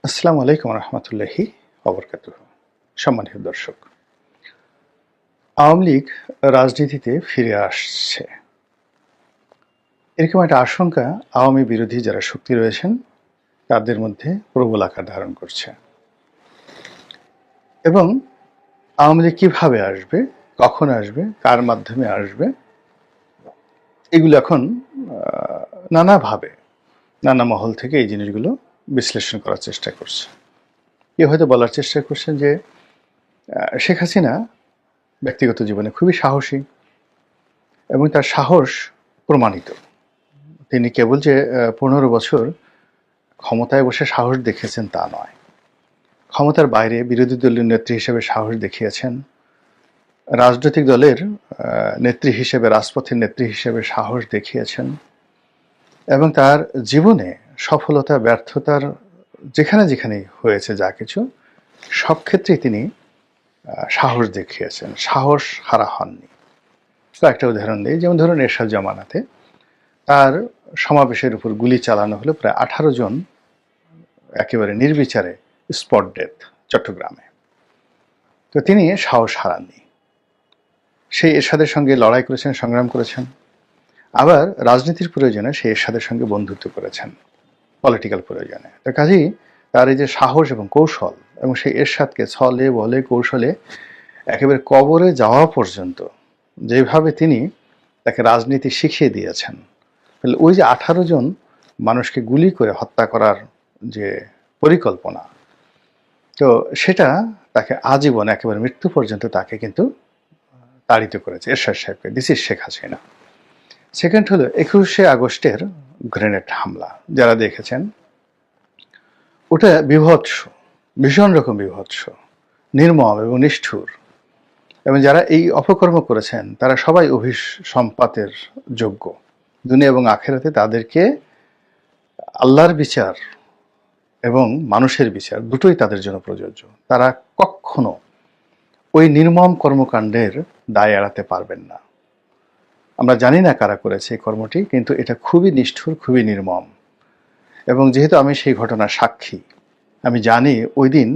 আসসালামু আলাইকুম রহমতুল্লাহি ওবরকাতুহু। সম্মানিত দর্শক, আওয়ামী লীগ রাজনীতিতে ফিরে আসছে, এরকম একটা আশঙ্কা আওয়ামী বিরোধী যারা শক্তি রয়েছেন তাদের মধ্যে প্রবল আকার ধারণ করছে। এবং আওয়ামী লীগ কীভাবে আসবে, কখন আসবে, কার মাধ্যমে আসবে, এগুলো এখন নানাভাবে নানা মহল থেকে এই জিনিসগুলো বিশ্লেষণ করার চেষ্টা করছে। কেউ হয়তো বলার চেষ্টা করছেন যে শেখ হাসিনা ব্যক্তিগত জীবনে খুবই সাহসী এবং তার সাহস প্রমাণিত। তিনি কেবল যে ১৫ বছর ক্ষমতায় বসে সাহস দেখিয়েছেন তা নয়, ক্ষমতার বাইরে বিরোধী দলীয় নেত্রী হিসেবে সাহস দেখিয়েছেন, রাজনৈতিক দলের নেত্রী হিসেবে, রাজপথের নেত্রী হিসেবে সাহস দেখিয়েছেন এবং তার জীবনে সফলতা ব্যর্থতার যেখানে যেখানেই হয়েছে যা কিছু সব ক্ষেত্রেই তিনি সাহস দেখিয়েছেন, সাহস হারা হননি। একটা উদাহরণ দিই, যেমন ধরুন এরশাদ জামানাতে তার সমাবেশের উপর গুলি চালানো হলো, প্রায় 18 জন একেবারে নির্বিচারে স্পট ডেথ চট্টগ্রামে। তো তিনি সাহস হারাননি, সেই এরশাদের সঙ্গে লড়াই করেছেন, সংগ্রাম করেছেন, আবার রাজনীতির প্রয়োজনে সেই এরশাদের সঙ্গে বন্ধুত্ব করেছেন, পলিটিক্যাল প্রয়োজনে। তো কাজেই তার এই যে সাহস এবং কৌশল, এবং সেই এরশাদকে ছলে বলে কৌশলে একেবারে কবরে যাওয়া পর্যন্ত যেভাবে তিনি তাকে রাজনীতি শিখিয়ে দিয়েছেন, তাহলে ওই যে 18 জন মানুষকে গুলি করে হত্যা করার যে পরিকল্পনা, তো সেটা তাকে আজীবন একেবারে মৃত্যু পর্যন্ত তাকে কিন্তু তাড়িত করেছে এরশাদ সাহেবকে। This is Sheikh Hasina. Second হলো 21শে আগস্টের গ্রেনেড হামলা, যারা দেখেছেন ওটা বিভৎস, ভীষণ রকম বিভৎস, নির্মম এবং নিষ্ঠুর, এবং যারা এই অপকর্ম করেছেন তারা সবাই অভিসম্পাতের যোগ্য। দুনিয়া এবং আখেরাতে তাদেরকে আল্লাহর বিচার এবং মানুষের বিচার দুটোই তাদের জন্য প্রযোজ্য। তারা কখনো ওই নির্মম কর্মকাণ্ডের দায় এড়াতে পারবেন না। আমরা জানি না কারা করেছে এই কর্মটি, কিন্তু এটা খুবই নিষ্ঠুর, খুবই নির্মম। এবং যেহেতু আমি সেই ঘটনার সাক্ষী, আমি জানি ওই দিন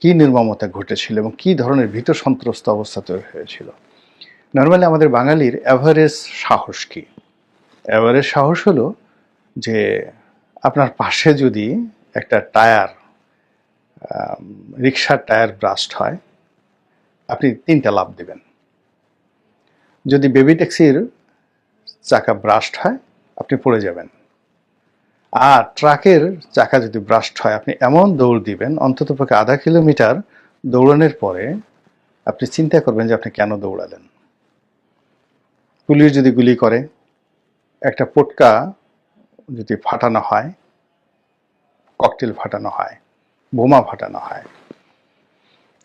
কী নির্মমতা ঘটেছিল এবং কী ধরনের ভীত সন্ত্রস্ত অবস্থা তৈরি হয়েছিল। নর্মালি আমাদের বাঙালির অ্যাভারেজ সাহস কী? অ্যাভারেজ সাহস হলো যে আপনার পাশে যদি একটা টায়ার, রিক্সার টায়ার ব্রাস্ট হয়, আপনি 3টা লাফ দেবেন। যদি বেবি ট্যাক্সির চাকা ব্রাস্ট হয়, আপনি পড়ে যাবেন। আর ট্রাকের চাকা যদি ব্রাস্ট হয়, আপনি এমন দৌড় দিবেন, অন্ততপক্ষে আধা কিলোমিটার দৌড়ানোর পরে আপনি চিন্তা করবেন যে আপনি কেন দৌড়ালেন। পুলিশ যদি গুলি করে, একটা পটকা যদি ফাটানো হয়, ককটেল ফাটানো হয়, বোমা ফাটানো হয়,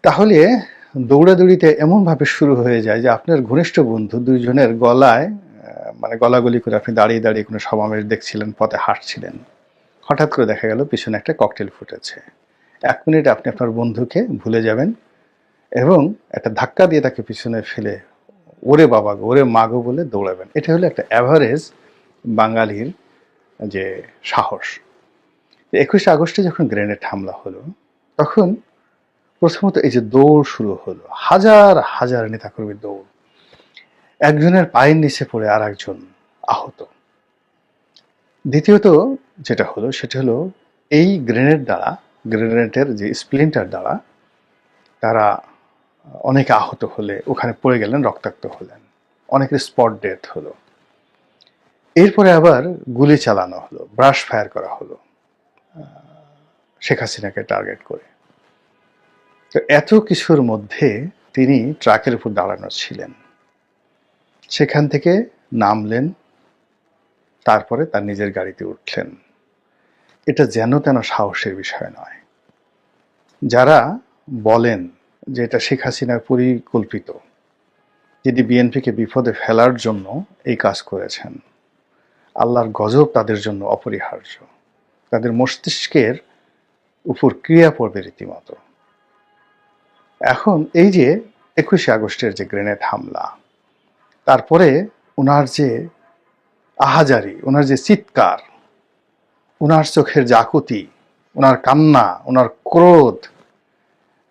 তাহলে দৌড়াদৌড়িতে এমনভাবে শুরু হয়ে যায় যে আপনার ঘনিষ্ঠ বন্ধু দুইজনের গলায়, মানে গলাগলি করে আপনি দাঁড়িয়ে দাঁড়িয়ে কোনো সমাবেশ দেখছিলেন, পথে হাঁটছিলেন, হঠাৎ করে দেখা গেল পিছনে একটা ককটেল ফুটেছে। 1 মিনিটে আপনি আপনার বন্ধুকে ভুলে যাবেন এবং একটা ধাক্কা দিয়ে তাকে পিছনে ফেলে ওরে বাবা গো, ওরে মা গো বলে দৌড়াবেন। এটা হলো একটা অ্যাভারেজ বাঙালির যে সাহস। 21শে আগস্টে যখন গ্রেনেড হামলা হলো, তখন প্রথমত এই যে দৌড় শুরু হলো, হাজার হাজার নেতাকর্মীর দৌড়, একজনের পায়ের নিচে পড়ে আর একজন আহত। দ্বিতীয়ত যেটা হলো সেটা হলো এই গ্রেনেডের যে স্প্লিন্টার দ্বারা তারা অনেকে আহত হলে ওখানে পড়ে গেলেন, রক্তাক্ত হলেন, অনেকের স্পট ডেথ হলো। এরপরে আবার গুলি চালানো হলো, ব্রাশ ফায়ার করা হলো শেখ হাসিনাকে টার্গেট করে। তো এত কিছুর মধ্যে তিনি ট্রাকের উপর দাঁড়ানো ছিলেন, সেখান থেকে নামলেন, তারপরে তার নিজের গাড়িতে উঠলেন। এটা যেন তেন সাহসের বিষয় নয়। যারা বলেন যে এটা শেখ হাসিনার পরিকল্পিত, যিনি বিএনপিকে বিপদে ফেলার জন্য এই কাজ করেছেন, আল্লাহর গজব তাদের জন্য অপরিহার্য, তাদের মস্তিষ্কের উপর ক্রিয়া পড়বে রীতিমতো। এখন এই যে 21শে আগস্টের যে গ্রেনেড হামলা, তারপরে ওনার যে আহাজারি, ওনার যে চিৎকার, ওনার চোখের যে আকুতি, ওনার কান্না, ওনার ক্রোধ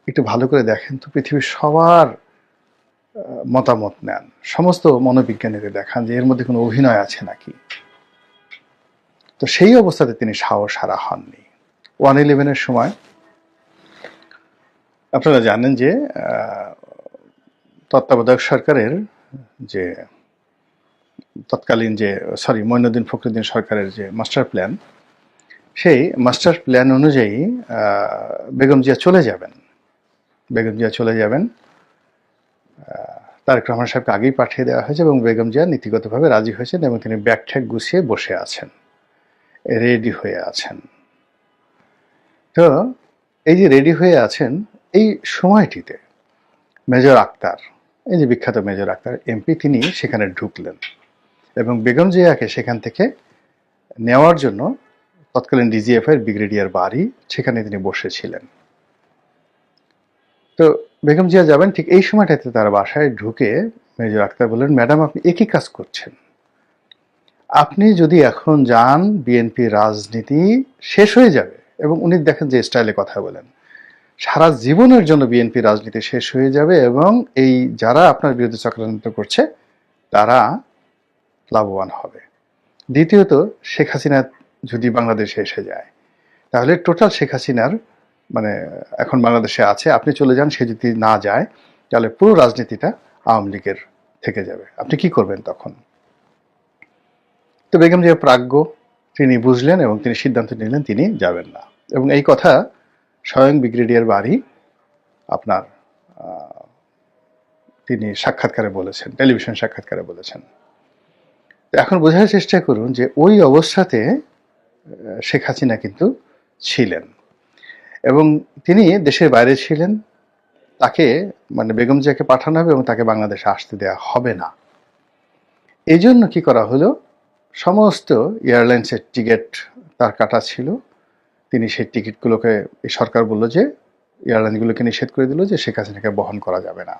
একটু ভালো করে দেখেন তো, পৃথিবীর সবার মতামত নেন, সমস্ত মনোবিজ্ঞানীদের দেখান যে এর মধ্যে কোনো অভিনয় আছে নাকি। তো সেই অবস্থাতে তিনি সাহস হারা হননি। 1/11-এর সময় আপনারা জানেন যে তত্ত্বাবধায়ক সরকারের যে তৎকালীন যে মঈনুদ্দিন ফখরুদ্দিন সরকারের যে মাস্টার প্ল্যান, সেই মাস্টার প্ল্যান অনুযায়ী বেগম জিয়া চলে যাবেন। তারেক রহমান সাহেবকে আগেই পাঠিয়ে দেওয়া হয়েছে এবং বেগম জিয়া নীতিগতভাবে রাজি হয়েছেন এবং তিনি ব্যাগ ঠ্যাগ গুছিয়ে বসে আছেন, রেডি হয়ে আছেন। তো এই যে রেডি হয়ে আছেন, এই সময়টিতে মেজর আক্তার, এই যে বিখ্যাত মেজর আক্তার এমপি, তিনি সেখানে ঢুকলেন এবং বেগম জিয়াকে সেখান থেকে নেওয়ার জন্য তৎকালীন ডিজিএফআই ব্রিগেডিয়ার বাড়ি, সেখানে তিনি বসেছিলেন। তো বেগম জিয়া যাবেন, ঠিক এই সময়টাতে তার বাসায় ঢুকে মেজর আক্তার বললেন, ম্যাডাম আপনি একই কাজ করছেন, আপনি যদি এখন যান বিএনপি রাজনীতি শেষ হয়ে যাবে। এবং উনি দেখেন যে স্টাইলে কথা বলেন, সারা জীবনের জন্য বিএনপি রাজনীতি শেষ হয়ে যাবে এবং এই যারা আপনার বিরুদ্ধে চক্রান্ত করছে তারা লাভবান হবে। দ্বিতীয়ত, শেখ হাসিনা যদি বাংলাদেশে এসে যায় তাহলে টোটাল শেখ হাসিনার মানে এখন বাংলাদেশে আছে, আপনি চলে যান, সে যদি না যায় তাহলে পুরো রাজনীতিটা আওয়ামী লীগের থেকে যাবে, আপনি কি করবেন তখন? তো বেগম জিয়া প্রাজ্ঞ, তিনি বুঝলেন এবং তিনি সিদ্ধান্ত নিলেন তিনি যাবেন না। এবং এই কথা স্বয়ং ব্রিগেডিয়ার বাড়ি আপনার তিনি সাক্ষাৎকারে বলেছেন, টেলিভিশন সাক্ষাৎকারে বলেছেন। এখন বোঝার চেষ্টা করুন যে ওই অবস্থাতে শেখ হাসিনা কিন্তু ছিলেন এবং তিনি দেশের বাইরে ছিলেন। তাকে মানে বেগম জিয়াকে পাঠানো হবে এবং তাকে বাংলাদেশে আসতে দেওয়া হবে না। এই জন্য কি করা হলো, সমস্ত এয়ারলাইন্সের টিকিট তার কাটা ছিল। তিনি সেই টিকিটগুলোকে, এই সরকার বলল যে এয়ারলাইনগুলোকে নিষেধ করে দিল যে শেখ হাসিনাকে বহন করা যাবে না।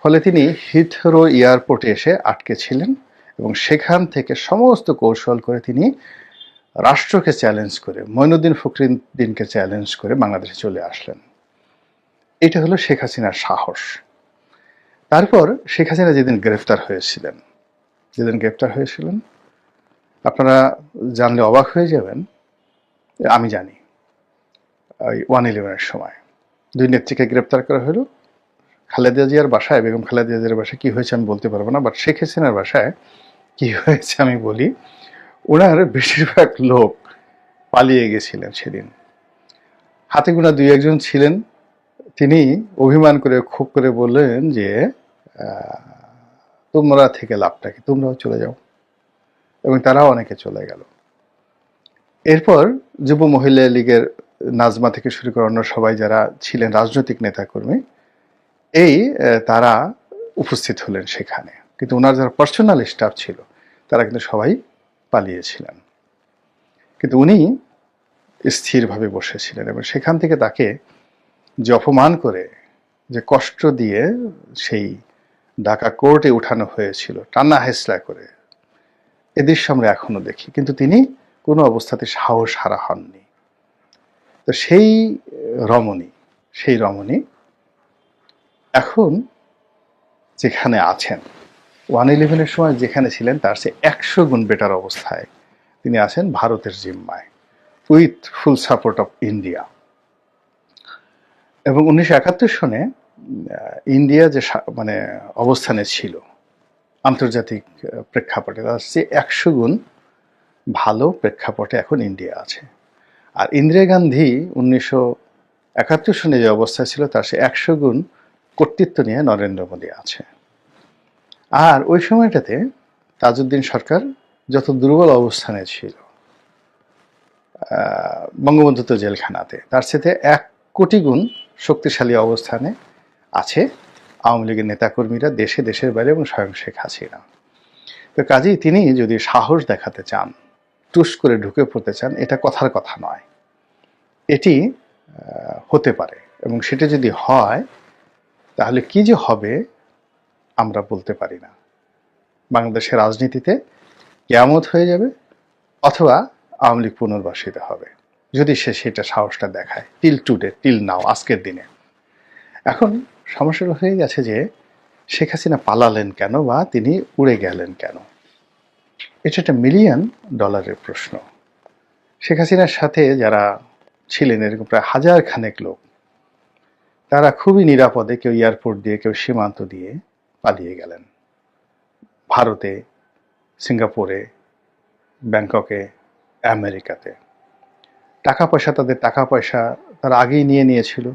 ফলে তিনি হিথরো এয়ারপোর্টে এসে আটকে ছিলেন এবং সেখান থেকে সমস্ত কৌশল করে তিনি রাষ্ট্রকে চ্যালেঞ্জ করে, মঈনুদ্দিন ফখরুদ্দিনকে চ্যালেঞ্জ করে বাংলাদেশে চলে আসলেন। এটা হলো শেখ হাসিনার সাহস। তারপর শেখ হাসিনা যেদিন গ্রেফতার হয়েছিলেন, আপনারা জানলে অবাক হয়ে যাবেন, আমি জানি। ওই 1/11-এর সময় 2 নেত্রীকে গ্রেপ্তার করা হলো। খালেদা জিয়ার বাসায়, বেগম খালেদা জিয়ার বাসায় কি হয়েছে আমি বলতে পারবো না, বাট শেখ হাসিনার বাসায় কি হয়েছে আমি বলি। ওনার বেশিরভাগ লোক পালিয়ে গেছিলেন সেদিন, হাতে গোনা 2-1 ছিলেন। তিনি অভিমান করে খুব করে বললেন যে তোমরা থেকে লাভটা কি, তোমরাও চলে যাও, এবং তারাও অনেকে চলে গেল। এরপর যুব মহিলা লীগের নাজমা থেকে শুরু করে অন্য সবাই যারা ছিলেন রাজনৈতিক নেতাকর্মী, তারা উপস্থিত হলেন সেখানে, কিন্তু ওনার যারা পার্সোনাল স্টাফ ছিল তারা কিন্তু সবাই পালিয়েছিলেন। কিন্তু উনি স্থিরভাবে বসেছিলেন এবং সেখান থেকে তাকে যে অপমান করে, যে কষ্ট দিয়ে সেই ঢাকা কোর্টে উঠানো হয়েছিল টানা হেসলা করে, এ দৃশ্য আমরা এখনো দেখি। কিন্তু তিনি কোনো অবস্থাতে সাহস হারা হননি। তো সেই রমণী এখন যেখানে আছেন, 1/11-এর সময় যেখানে ছিলেন তার চেয়ে 100 গুণ বেটার অবস্থায় তিনি আছেন ভারতের জিম্মায়, with full support of India. এবং 1971 সনে ইন্ডিয়া যে মানে অবস্থানে ছিল আন্তর্জাতিক প্রেক্ষাপটে, তার চেয়ে 100 গুণ ভালো প্রেক্ষাপটে এখন ইন্ডিয়া আছে। আর ইন্দিরা গান্ধী 1971 সনে যে অবস্থায় ছিল তার চেয়ে 100 গুণ কর্তৃত্ব নিয়ে নরেন্দ্র মোদী আছে। আর ওই সময়টাতে তাজউদ্দিন সরকার যত দুর্বল অবস্থানে ছিল, বঙ্গবন্ধু তো জেলখানাতে, তার সাথে 1 কোটি গুণ শক্তিশালী অবস্থানে আছে আওয়ামী লীগের নেতাকর্মীরা দেশের বাইরে এবং স্বয়ং শেখ হাসিনা। তো কাজেই তিনি যদি সাহস দেখাতে চান, টুস করে ঢুকে পড়তে চান, এটা কথার কথা নয়, এটি হতে পারে। এবং সেটা যদি হয় তাহলে কি যে হবে আমরা বলতে পারি না। বাংলাদেশের রাজনীতিতে কিয়ামত হয়ে যাবে অথবা আওয়ামী লীগ পুনর্বাসিত হবে। যদি সে সেটা সাহসটা দেখায়, টিল টুডে, টিল নাও, আজকের দিনে। এখন সমস্যাটা হয়ে গেছে যে শেখ হাসিনা পালালেন কেন বা তিনি উড়ে গেলেন কেন? এটা একটা মিলিয়ন ডলারের প্রশ্ন। শেখ হাসিনার সাথে যারা ছিলেন এরকম প্রায় হাজার খানেক লোক, তারা খুবই নিরাপদে, কেউ এয়ারপোর্ট দিয়ে, কেউ সীমান্ত দিয়ে পালিয়ে গেলেন ভারতে, সিঙ্গাপুরে, ব্যাংককে, আমেরিকাতে। টাকা পয়সা, তাদের টাকা পয়সা তারা আগেই নিয়ে নিয়েছিল,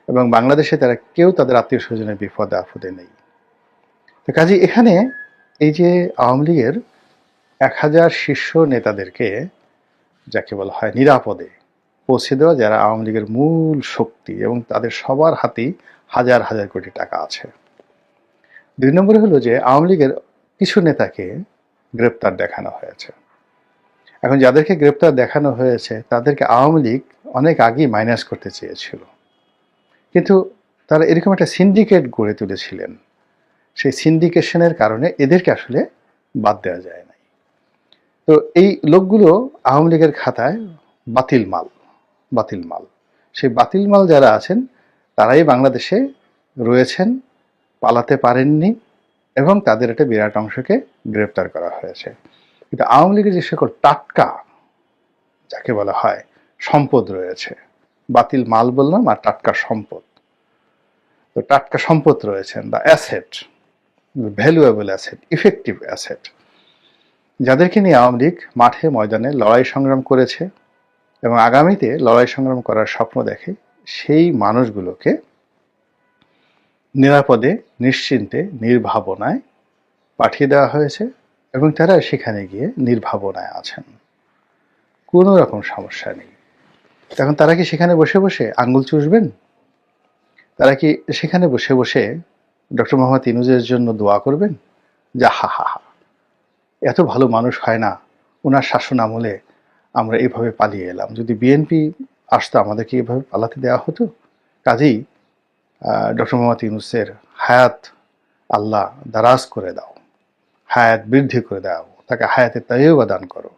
এবং বাংলাদেশে তারা কেউ তাদের আত্মীয় স্বজনের বিপদে আপদে নেই। তো কাজে এখানে এই যে আওয়ামী লীগের 1000 শীর্ষ নেতাদেরকে, যাকে বলা হয় নিরাপদে পৌঁছে দেওয়া, যারা আওয়ামী লীগের মূল শক্তি এবং তাদের সবার হাতেই হাজার হাজার কোটি টাকা আছে। 2 নম্বরে হলো যে আওয়ামী লীগের কিছু নেতাকে গ্রেপ্তার দেখানো হয়েছে। এখন যাদেরকে গ্রেপ্তার দেখানো হয়েছে তাদেরকে আওয়ামী লীগ অনেক আগেই মাইনাস করতে চেয়েছিল, কিন্তু তারা এরকম একটা সিন্ডিকেট গড়ে তুলেছিলেন, সেই সিন্ডিকেশনের কারণে এদেরকে আসলে বাদ দেওয়া যায় নাই। তো এই লোকগুলো আওয়ামী লীগের খাতায় বাতিল মাল, বাতিল মাল। সেই বাতিল মাল যারা আছেন তারাই বাংলাদেশে রয়েছেন, পালাতে পারেননি, এবং তাদের একটা বিরাট অংশকে গ্রেপ্তার করা হয়েছে। কিন্তু আওয়ামী লীগের যে সকল টাটকা, যাকে বলা হয় সম্পদ রয়েছে, বাতিল মাল বললাম আর টাটকা সম্পদ, তো টাটকা সম্পদ রয়েছেন, বা asset, valuable asset, effective asset, যাদেরকে নিয়ে আওয়ামী লীগ মাঠে ময়দানে লড়াই সংগ্রাম করেছে এবং আগামীতে লড়াই সংগ্রাম করার স্বপ্ন দেখে, সেই মানুষগুলোকে নিরাপদে, নিশ্চিন্তে, নির্ভাবনায় পাঠিয়ে দেওয়া হয়েছে, এবং তারা সেখানে গিয়ে নির্ভাবনায় আছেন, কোনো রকম সমস্যা নেই। এখন তারা কি সেখানে বসে বসে আঙ্গুল চুষবেন? তারা কি সেখানে বসে বসে ডক্টর মোহাম্মদ ইউনূসের জন্য দোয়া করবেন? যা হা হা হা, এত ভালো মানুষ হয় না, ওনার শাসন আমলে আমরা এভাবে পালিয়ে এলাম, যদি বিএনপি আসতো আমাদেরকে এভাবে পালাতে দেওয়া হতো। কাজেই ডক্টর মোহাম্মদ ইউনূসের হায়াত আল্লাহ দারাজ করে দাও, হায়াত বৃদ্ধি করে দাও, তাকে হায়াতে তাইয়্যিবা দান করো।